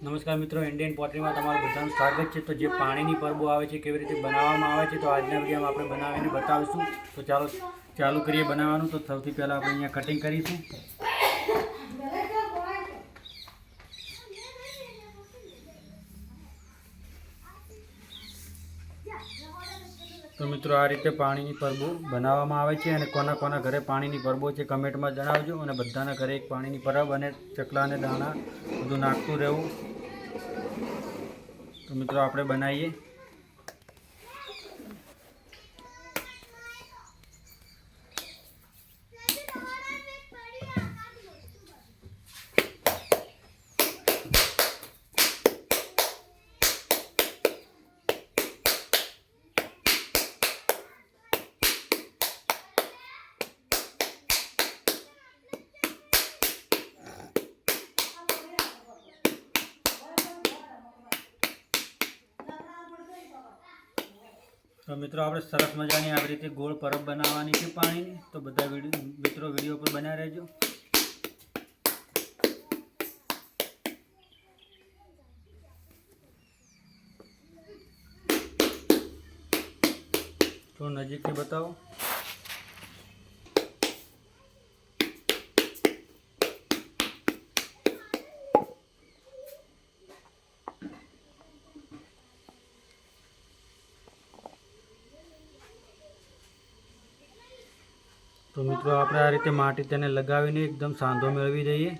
નમસ્કાર મિત્રો, ઇન્ડિયન પોટરીમાં તમારું બધાનું સ્વાગત છે। તો જે પાણીની પરબો આવે છે કેવી રીતે બનાવવામાં આવે છે તો આજના વિડીયોમાં આપણે બનાવીને બતાવીશું। તો ચાલો ચાલુ કરીએ બનાવવાનું। તો સૌથી પહેલાં આપણે અહીંયા કટિંગ કરીશું। તો મિત્રો આ રીતે પાણીની પરબો બનાવવામાં આવે છે અને કોના કોના ઘરે પાણીની પરબો છે કમેન્ટમાં જણાવજો। અને બધાના ઘરે એક પાણીની પરબ અને ચકલા અને દાણા બધું નાખતું રહેવું। તો મિત્રો આપણે બનાવીએ। તો મિત્રો આપણે સરસ મજાની આવી રીતે ગોળ પરબ બનાવવાની છે પાણીની। તો બધા મિત્રો વિડીયો પર બન્યા રહેજો। તો નજીકથી બતાવો। તો મિત્રો આપણે આ રીતે માટી તેને લગાવીને એકદમ સાંધો મેળવી દઈએ।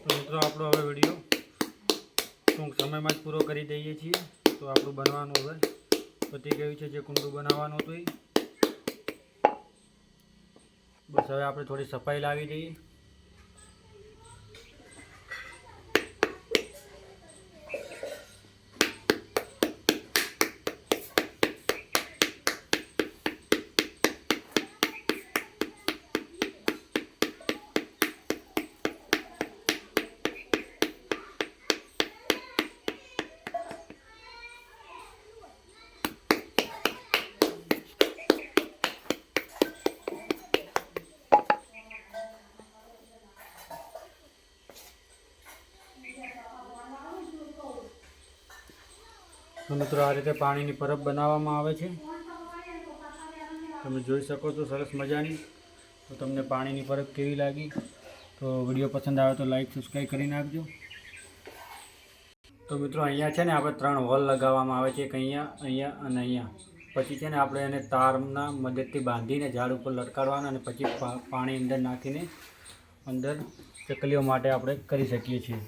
તો મિત્રો આપણો હવે વિડીયો ટૂંક સમયમાં જ પૂરો કરી દઈએ છીએ। તો આપણું બનવાનું હવે પતી ગયું છે। જે કુંડું બનાવવાનું હતું એ બસ હવે આપણે થોડી સફાઈ લાવી દઈએ। તો મિત્રો આ રીતે પાણીની પરબ બનાવવામાં આવે છે। તમે જોઈ શકો છો સરસ મજાની। તો તમને પાણીની પરબ કેવી લાગી? તો વિડીયો પસંદ આવે તો લાઈક સબસ્ક્રાઈબ કરી નાખજો। તો મિત્રો અહીંયા છે ને આપણે 3 હોલ લગાવવામાં આવે છે, એક અહીંયા, અહીંયા અને અહીંયા। પછી છે ને આપણે એને તારના મદદથી બાંધીને ઝાડ ઉપર લટકાડવાના અને પછી પાણી અંદર નાખીને અંદર ચકલીઓ માટે આપણે કરી શકીએ છીએ।